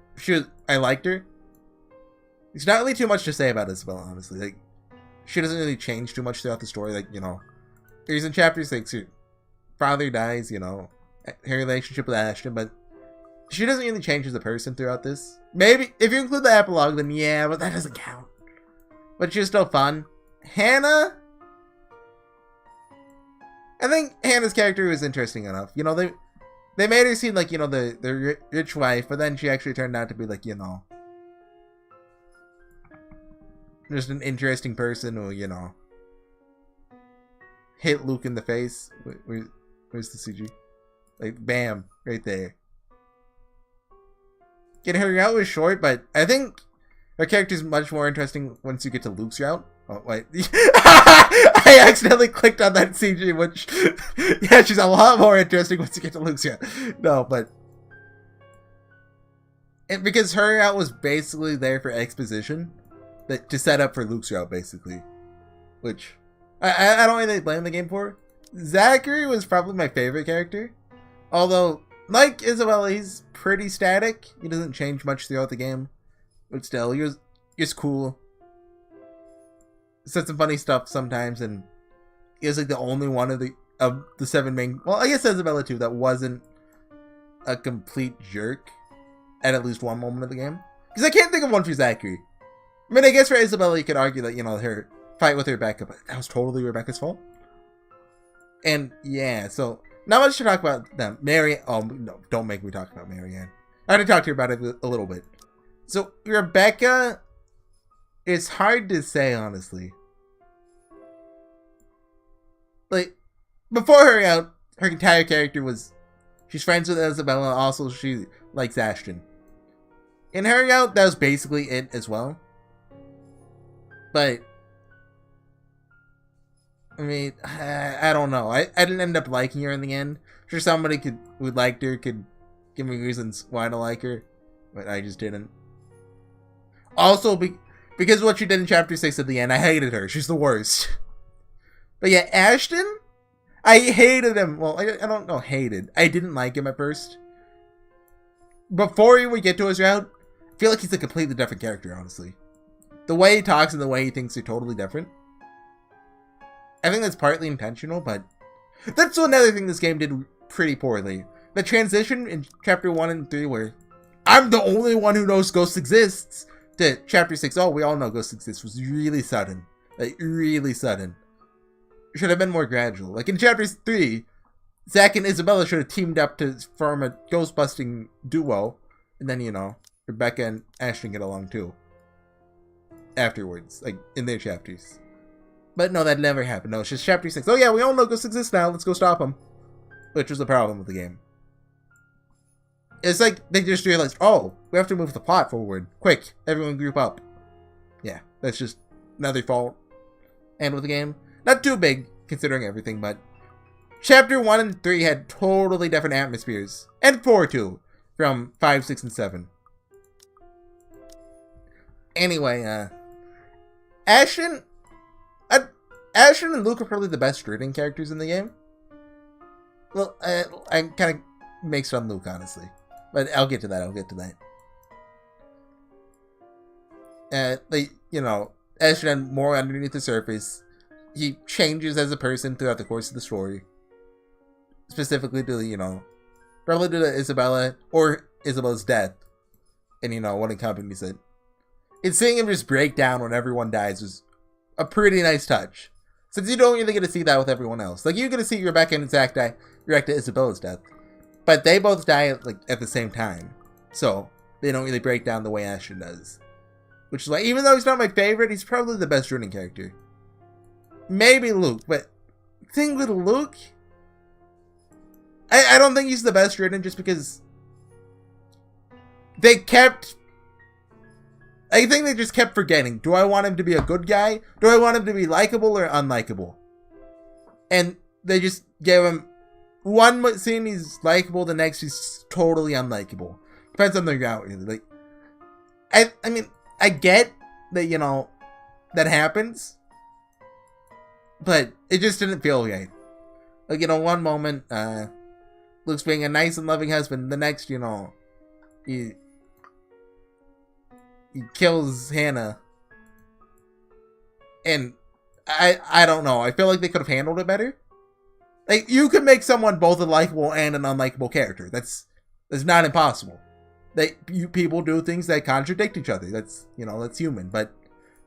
I liked her. There's not really too much to say about Isabella, honestly. Like, she doesn't really change too much throughout the story. Like, you know, here's in chapter 6, her father dies, you know, her relationship with Ashton, but she doesn't really change as a person throughout this. Maybe, if you include the epilogue, then yeah, but that doesn't count. But she's still fun. Hannah? I think Hannah's character was interesting enough. You know, they made her seem like, you know, the rich wife, but then she actually turned out to be like, you know, just an interesting person who, you know, hit Luke in the face. Where's the CG? Like, bam, right there. Getting her route was short, but I think her character is much more interesting once you get to Luke's route. Oh, wait. I accidentally clicked on that CG, which, yeah, she's a lot more interesting once you get to Luke's route. No, but because her route was basically there for exposition, to set up for Luke's route, basically. Which, I don't really blame the game for. Zachary was probably my favorite character. Although, like Isabella, he's pretty static. He doesn't change much throughout the game. But still, he was cool. Said some funny stuff sometimes, and he was like the only one of the 7 main. Well, I guess Isabella too, that wasn't a complete jerk at least one moment of the game. Because I can't think of one for Zachary. I mean, I guess for Isabella, you could argue that, you know, her fight with Rebecca, but that was totally Rebecca's fault. And yeah, so not much to talk about them. Oh no, don't make me talk about Marianne. I had to talk to her about it a little bit. So Rebecca, it's hard to say, honestly. Like, before her out, her entire character was, she's friends with Isabella, also she likes Ashton. In her out, that was basically it as well. But, I mean, I don't know. I didn't end up liking her in the end. I'm sure somebody who liked her could give me reasons why to like her, but I just didn't. Also, because what she did in chapter 6 at the end, I hated her. She's the worst. But yeah, Ashton, I hated him. Well, I don't know, hated. I didn't like him at first. Before we get to his route, I feel like he's a completely different character, honestly. The way he talks and the way he thinks are totally different. I think that's partly intentional, but that's another thing this game did pretty poorly. The transition in chapter 1 and 3 where I'm the only one who knows ghosts exists to chapter 6, oh, we all know ghosts exist, was really sudden. Like, really sudden. It should have been more gradual. Like in chapter 3, Zach and Isabella should have teamed up to form a ghost-busting duo. And then, you know, Rebecca and Ashton get along too. Afterwards, like in their chapters. But no, that never happened. No, it's just chapter 6. Oh yeah, we all know ghosts exist now. Let's go stop them. Which was the problem with the game. It's like they just realized, oh, we have to move the plot forward. Quick, everyone group up. Yeah, that's just another fault. And with the game, not too big considering everything, but chapter 1 and 3 had totally different atmospheres. And 4 too, from 5, 6, and 7. Anyway, Ashton and Luke are probably the best written characters in the game. Well, I kind of mixed on Luke, honestly. But I'll get to that. I'll get to that. Like, you know, Ashton more underneath the surface. He changes as a person throughout the course of the story. Specifically to, you know, probably to Isabella or Isabella's death. And, you know, what accompanies it. And seeing him just break down when everyone dies was a pretty nice touch. Since you don't really get to see that with everyone else. Like, you're going to see Rebecca and Zach react to Isabella's death. But they both die, like, at the same time. So, they don't really break down the way Ashton does. Which is why, even though he's not my favorite, he's probably the best running character. Maybe Luke, but the thing with Luke, I don't think he's the best written just because I think they just kept forgetting. Do I want him to be a good guy? Do I want him to be likable or unlikable? And they just gave him one scene he's likable, the next he's totally unlikable. Depends on the route, really. Like, I mean, I get that, you know, that happens. But it just didn't feel right. Like, you know, one moment, Luke's being a nice and loving husband. The next, you know, he kills Hannah. And I don't know. I feel like they could have handled it better. Like, you could make someone both a likable and an unlikable character. That's not impossible. People do things that contradict each other. That's, you know, that's human. But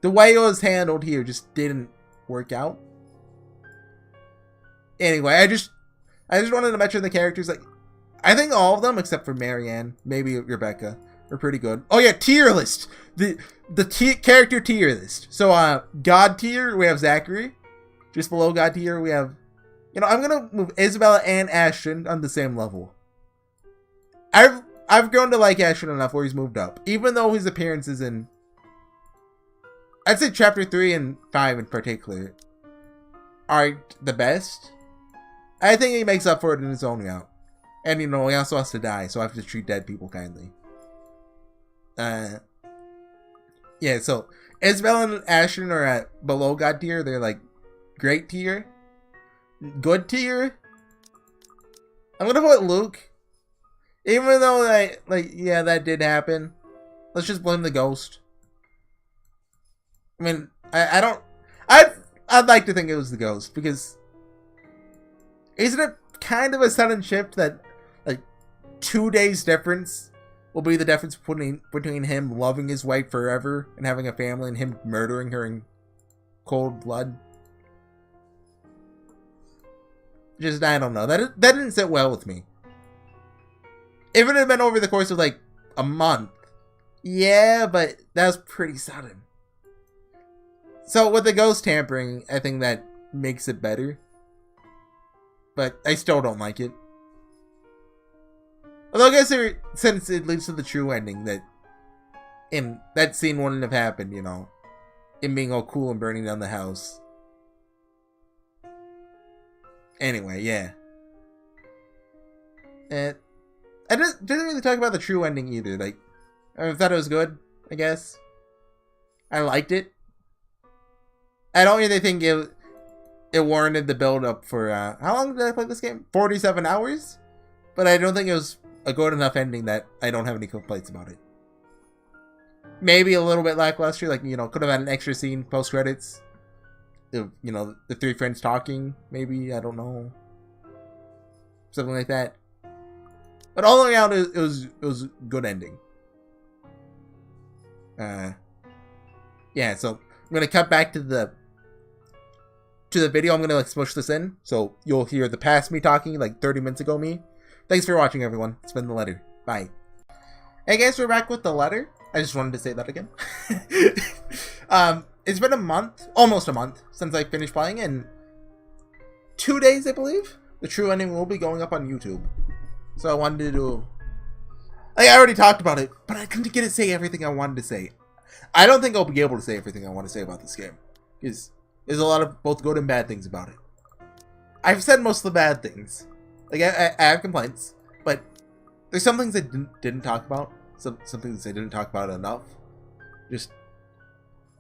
the way it was handled here just didn't work out. Anyway, I just wanted to mention the characters. Like, I think all of them except for Marianne, maybe Rebecca, are pretty good. Oh yeah, tier list. The character tier list. So God tier we have Zachary. Just below God tier we have, you know, I'm gonna move Isabella and Ashton on the same level. I've grown to like Ashton enough where he's moved up, even though his appearances in, I'd say chapter 3 and 5 in particular, aren't the best. I think he makes up for it in his own route. And, you know, he also has to die, so I have to treat dead people kindly. Yeah, so Isabella and Ashton are at below God tier. They're like great tier. Good tier. I'm gonna put Luke. Even though yeah, that did happen. Let's just blame the ghost. I mean, I'd like to think it was the ghost, because isn't it kind of a sudden shift that, like, 2 days difference will be the difference between him loving his wife forever and having a family and him murdering her in cold blood? Just, I don't know. That didn't sit well with me. If it had been over the course of, like, a month, yeah, but that was pretty sudden. So, with the ghost tampering, I think that makes it better. But I still don't like it. Although I guess since it leads to the true ending, that scene wouldn't have happened, you know. Him being all cool and burning down the house. Anyway, yeah. And I didn't really talk about the true ending either. Like, I thought it was good, I guess. I liked it. I don't really think it warranted the build up for, how long did I play this game? 47 hours? But I don't think it was a good enough ending that I don't have any complaints about it. Maybe a little bit lackluster, like, you know, could have had an extra scene post-credits. You know, the three friends talking, maybe, I don't know. Something like that. But all around, it was a good ending. Yeah, so I'm gonna cut back to the video. I'm gonna, like, smush this in, so you'll hear the past me talking, like 30 minutes ago me. Thanks for watching, everyone. It's been The Letter. Bye. Hey guys, we're back with The Letter. I just wanted to say that again. It's been a month, almost a month, since I finished playing, and 2 days, I believe. The true ending will be going up on YouTube. So I wanted to, like, I already talked about it, but I couldn't get to say everything I wanted to say. I don't think I'll be able to say everything I want to say about this game, because there's a lot of both good and bad things about it. I've said most of the bad things. Like, I have complaints, but there's some things I didn't talk about. Some things I didn't talk about enough. Just,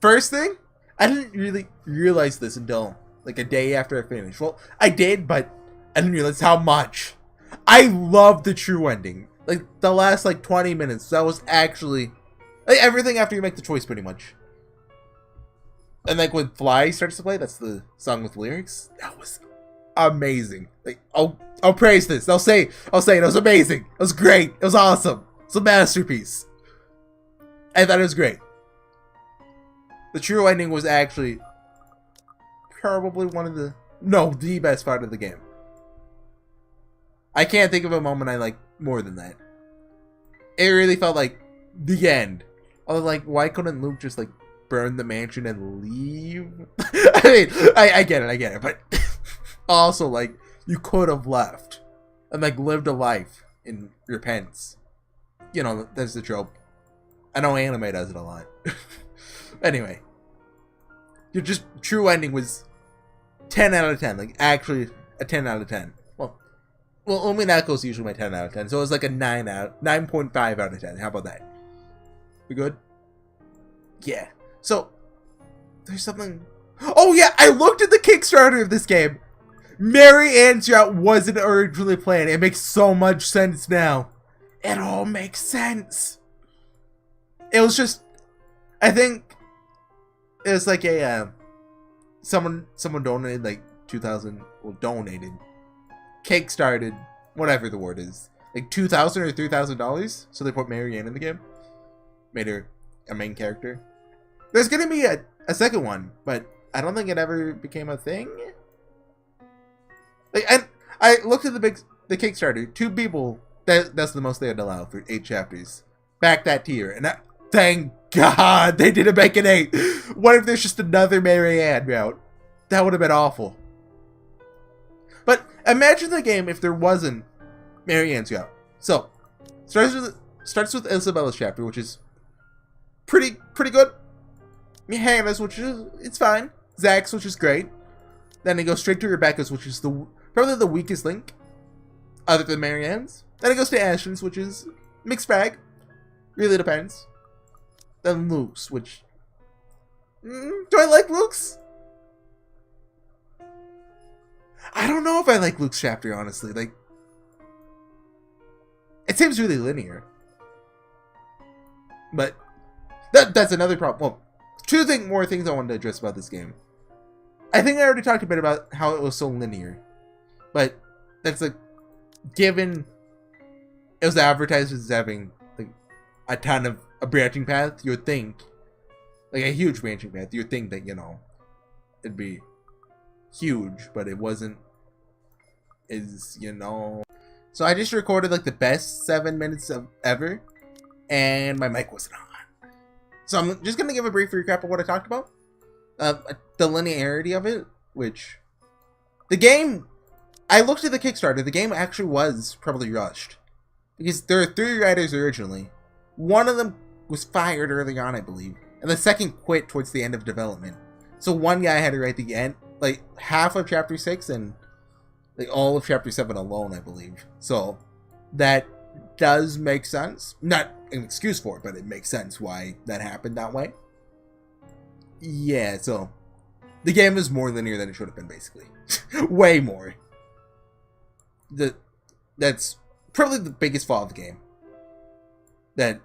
first thing, I didn't really realize this until, like, a day after I finished. Well, I did, but I didn't realize how much. I love the true ending. Like, the last, like, 20 minutes, that was actually... Like, everything after you make the choice, pretty much. And, like, when Fly starts to play, that's the song with lyrics, that was amazing. Like, I'll praise this. I'll say it was amazing. It was great. It was awesome. It's a masterpiece. I thought it was great. The true ending was actually probably the best part of the game. I can't think of a moment I like more than that. It really felt like the end. Although, like, why couldn't Luke just, like, burn the mansion and leave? I mean, I get it, but also, like, you could have left and, like, lived a life in repentance. You know, that's the trope. I know anime does it a lot. Anyway, your just true ending was 10 out of 10. Like, actually a 10 out of 10. Well, only Knuckles usually my 10 out of 10. So it was like a 9.5 out of 10. How about that? We good? Yeah. So, there's something... Oh yeah, I looked at the Kickstarter of this game. Mary Ann's route wasn't originally planned. It makes so much sense now. It all makes sense. It was just... I think... It was like a... someone donated like 2,000... Well, donated... Kickstarted, whatever the word is, like $2,000 or $3,000. So they put Mary Ann in the game, made her a main character. There's gonna be a second one, but I don't think it ever became a thing. Like, and I looked at the Kickstarter. 2 people. That's the most they had to allow for 8 chapters. Back that tier, and thank God they didn't make an 8. What if there's just another Mary Ann route? That would have been awful. But imagine the game if there wasn't Mary Ann's route. So, starts with Isabella's chapter, which is pretty good. Hannah's, which is it's fine. Zach's, which is great. Then it goes straight to Rebecca's, which is probably the weakest link, other than Mary Ann's. Then it goes to Ashton's, which is mixed bag. Really depends. Then Luke's, which do I like Luke's? I don't know if I like Luke's chapter, honestly. Like, it seems really linear. But that's another problem. Well, 2 more things I wanted to address about this game. I think I already talked a bit about how it was so linear. But that's like, given it was advertised as having like a ton of a branching path, you would think, like a huge branching path, you'd think that, you know, it'd be huge, but it wasn't, you know. So I just recorded like the best 7 minutes of ever, and my mic wasn't on. So I'm just gonna give a brief recap of what I talked about. The linearity of it, which the game, I looked at the Kickstarter, the game actually was probably rushed. Because there are 3 writers originally. One of them was fired early on, I believe, and the second quit towards the end of development. So one guy had to write the end, like half of chapter 6 and like all of chapter 7 alone, I believe. So that does make sense. Not an excuse for it, but it makes sense why that happened that way. Yeah, so the game is more linear than it should have been, basically. Way more. That's probably the biggest flaw of the game. That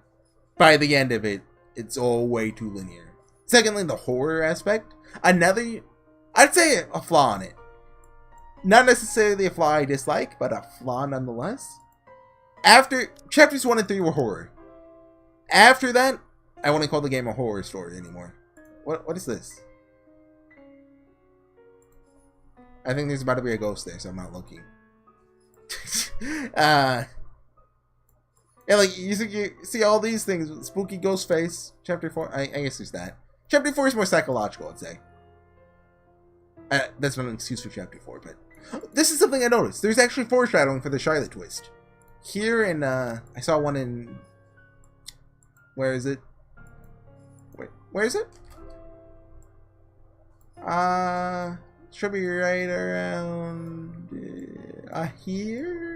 by the end of it, it's all way too linear. Secondly, the horror aspect. Another, I'd say a flaw in it. Not necessarily a flaw I dislike, but a flaw nonetheless. After chapters 1 and 3 were horror. After that, I wouldn't call the game a horror story anymore. What is this? I think there's about to be a ghost there, so I'm not looking. Yeah, like you see all these things. Spooky ghost face. Chapter 4. I guess there's that. Chapter 4 is more psychological, I'd say. That's not an excuse for chapter 4, but this is something I noticed. There's actually foreshadowing for the Charlotte twist. Here in, I saw one in, where is it? Wait, where is it? Should be right around, here?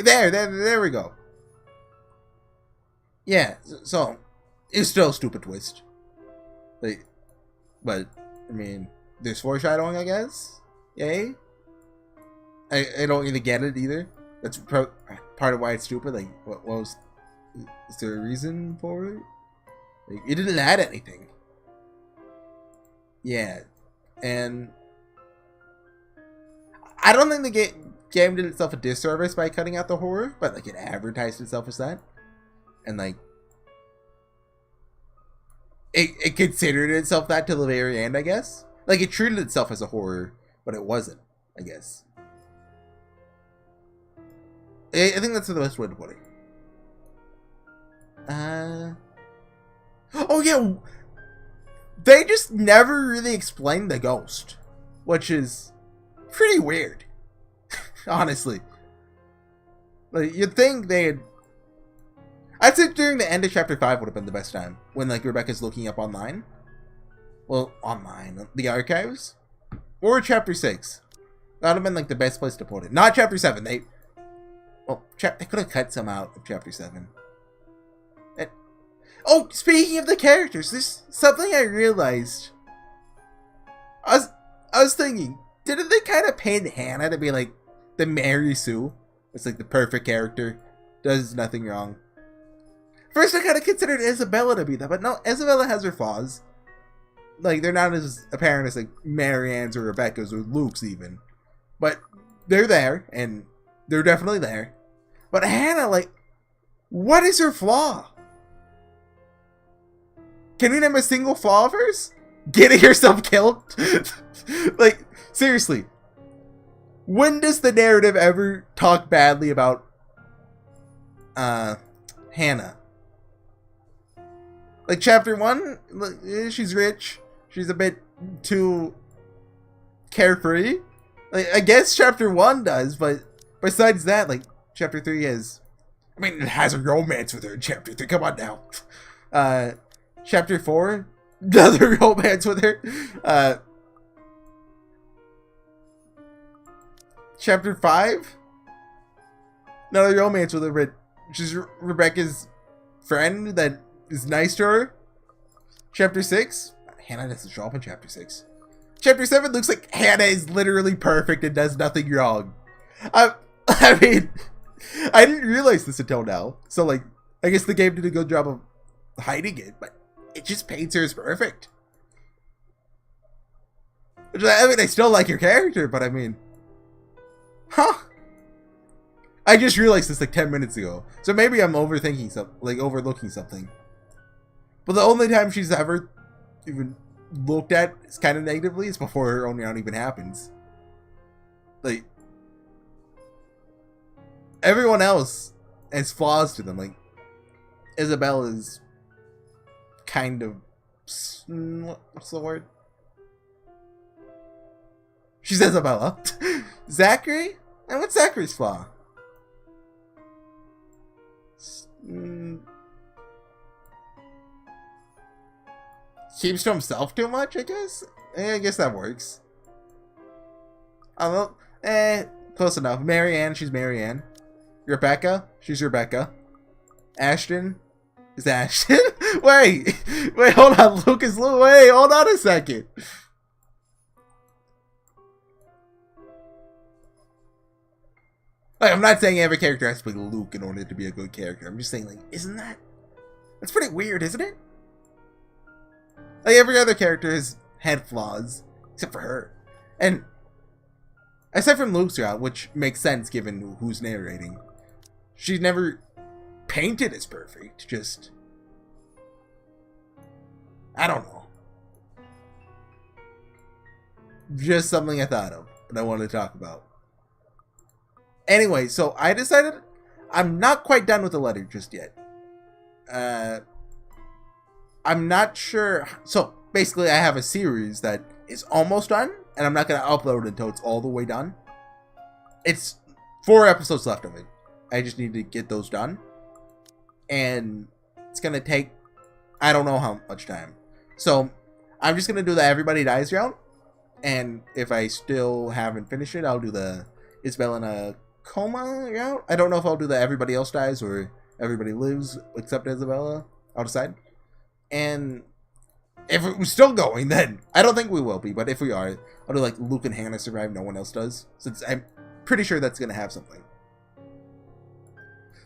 There we go. Yeah, so, it's still a stupid twist. Like, but, I mean, there's foreshadowing, I guess? Yay? I don't really get it either. That's part of why it's stupid. Like, what was? Is there a reason for it? Like, it didn't add anything. Yeah, and I don't think the game did itself a disservice by cutting out the horror, but like it advertised itself as that, and like it considered itself that till the very end, I guess. Like it treated itself as a horror, but it wasn't, I guess. I think that's the best way to put it. Oh yeah, they just never really explained the ghost, which is pretty weird, honestly. Like you'd think they'd. I'd say during the end of chapter 5 would have been the best time when like Rebecca's looking up online. Well, online, the archives, or chapter 6. That would have been like the best place to put it. Not chapter 7. They could have cut some out of chapter 7. And, oh, speaking of the characters, there's something I realized. I was thinking, didn't they kind of paint Hannah to be like the Mary Sue? It's like the perfect character, does nothing wrong. First, I kind of considered Isabella to be that, but no, Isabella has her flaws. Like, they're not as apparent as, like, Marianne's or Rebecca's or Luke's even. But they're there, and they're definitely there. But Hannah, like, what is her flaw? Can you name a single flaw of hers? Getting herself killed? Like, seriously. When does the narrative ever talk badly about, Hannah? Like, chapter 1, she's rich. She's a bit too carefree. Like, I guess chapter 1 does, but besides that, like, chapter 3 is... I mean, it has a romance with her in chapter 3. Come on now. Chapter 4, another romance with her. Chapter 5, another romance with her. She's Rebecca's friend that is nice to her. Chapter 6, Hannah doesn't show up in chapter 6. Chapter 7 looks like Hannah is literally perfect and does nothing wrong. I mean, I didn't realize this until now. So, like, I guess the game did a good job of hiding it, but it just paints her as perfect. I mean, I still like her character, but I mean... Huh? I just realized this like 10 minutes ago. So maybe I'm overthinking something, like overlooking something. But the only time she's ever even looked at is kind of negatively is before her own round even happens. Like, everyone else has flaws to them. Like, Isabel is kind of... What's the word? She's Isabella. Zachary? And what's Zachary's flaw? Keeps to himself too much, I guess? I guess that works. Close enough. Marianne, she's Marianne. Rebecca, she's Rebecca. Ashton is Ashton. Wait, hold on. Lucas, wait, hold on a second. Like, I'm not saying every character has to be Luke in order to be a good character. I'm just saying, like, isn't that... That's pretty weird, isn't it? Like, every other character has had flaws, except for her. And, aside from Luke's route, which makes sense given who's narrating, she's never painted as perfect, just... I don't know. Just something I thought of, that I wanted to talk about. Anyway, so I decided I'm not quite done with the letter just yet. I'm not sure. So basically, I have a series that is almost done, and I'm not going to upload it until it's all the way done. It's 4 episodes left of it. I just need to get those done. And it's going to take, I don't know how much time. So I'm just going to do the Everybody Dies route. And if I still haven't finished it, I'll do the Isabel in a coma route. I don't know if I'll do the Everybody Else Dies or Everybody Lives except Isabella. I'll decide. And if we're still going, then I don't think we will be, but if we are, I'll do like Luke and Hannah survive, no one else does, since I'm pretty sure that's gonna have something.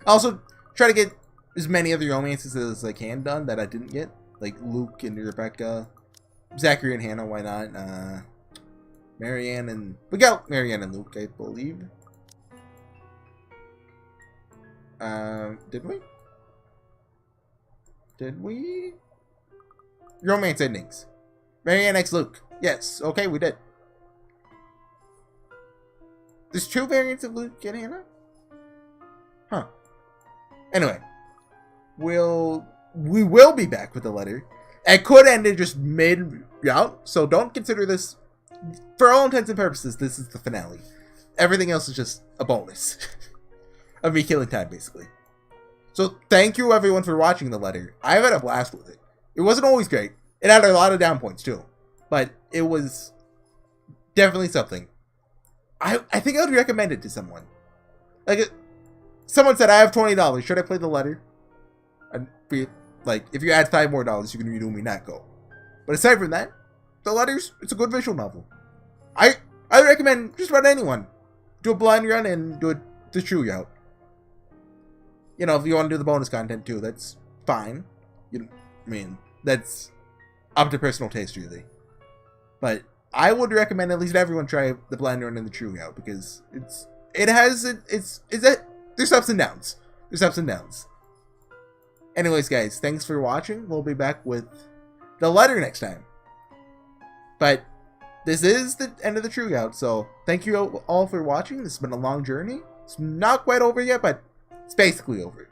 Also, try to get as many other romances as I can done that I didn't get. Like Luke and Rebecca, Zachary and Hannah, why not? Marianne and... We got Marianne and Luke, I believe. Did we? Did we? Romance endings. Marianne x Luke. Yes, okay, we did. There's 2 variants of Luke and Hannah? Huh. Anyway. We will be back with the letter. It could end in just mid-route, so don't consider this... For all intents and purposes, this is the finale. Everything else is just a bonus. Of me killing time, basically. So, thank you everyone for watching the letter. I've had a blast with it. It wasn't always great. It had a lot of down points, too. But it was definitely something. I think I would recommend it to someone. Like, someone said, I have $20. Should I play the letter? And be like, if you add $5 more, you can redo me not go. But aside from that, the letters, it's a good visual novel. I recommend just about anyone. Do a blind run and do the true route. You know, if you want to do the bonus content too, that's fine. I mean, that's up to personal taste, really. But I would recommend at least everyone try the blind run and the true route, because there's ups and downs. There's ups and downs. Anyways, guys, thanks for watching. We'll be back with the letter next time. But this is the end of the true route, so thank you all for watching. This has been a long journey. It's not quite over yet, but it's basically over.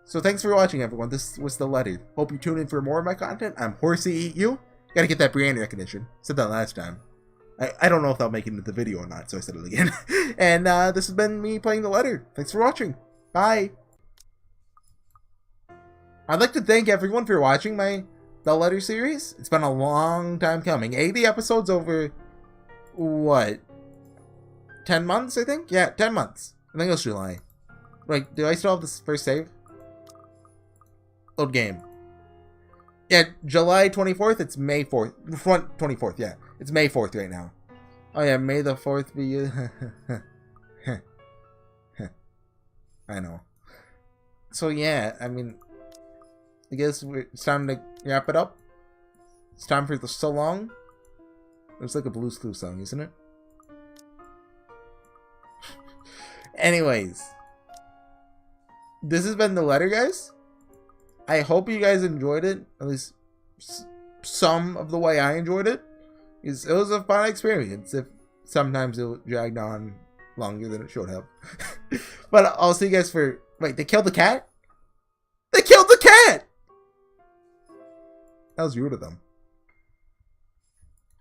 So thanks for watching, everyone. This was the letter. Hope you tune in for more of my content. I'm HorseyEatYou. Gotta get that brand recognition. Said that last time. I don't know if I'll make it into the video or not, so I said it again. And this has been me playing the letter. Thanks for watching. Bye. I'd like to thank everyone for watching the letter series. It's been a long time coming. 80 episodes over, what, 10 months, I think? Yeah, 10 months. I think it was July. Like, do I still have this first save? Old game. Yeah, July 24th, it's May 4th. 24th, yeah. It's May 4th right now. Oh yeah, May the 4th be you. I know. So yeah, I mean, I guess it's time to wrap it up. It's time for the so long. It's like a Blue's Clues song, isn't it? Anyways, this has been the letter, guys. I hope you guys enjoyed it, at least some of the way I enjoyed it. It was a fun experience. If sometimes it dragged on longer than it should have. But I'll see you guys for... Wait, they killed the cat? They killed the cat! That was rude of them.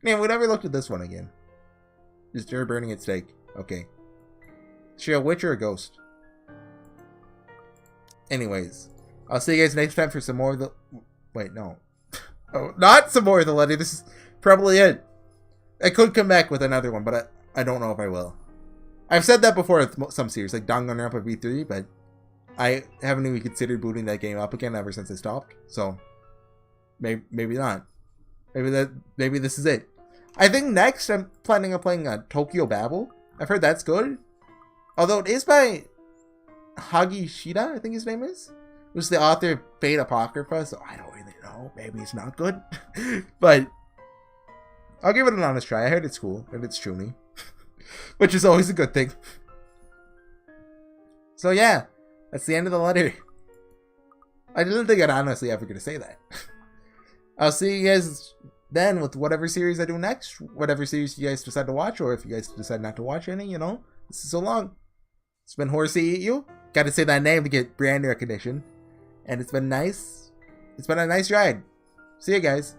Man, we never looked at this one again. Just her burning at stake. Okay. Is she a witch or a ghost? Anyways, I'll see you guys next time for some more of the... Wait, no. Oh, not some more of the letter. This is probably it. I could come back with another one, but I don't know if I will. I've said that before with some series, like Danganronpa V3, but I haven't even considered booting that game up again ever since I stopped. So maybe not. Maybe this is it. I think next I'm planning on playing Tokyo Babel. I've heard that's good. Although it is by Hagi Shida, I think his name is. Who's the author of Fate Apocrypha, so I don't really know. Maybe it's not good. But I'll give it an honest try. I heard it's cool, and it's Chuni. Which is always a good thing. So yeah, that's the end of the letter. I didn't think I'd honestly ever gonna say that. I'll see you guys then with whatever series I do next. Whatever series you guys decide to watch, or if you guys decide not to watch any, you know. This is so long. It's been HorseyEatYou. Gotta say that name to get brand recognition. And it's been nice. It's been a nice ride. See you guys.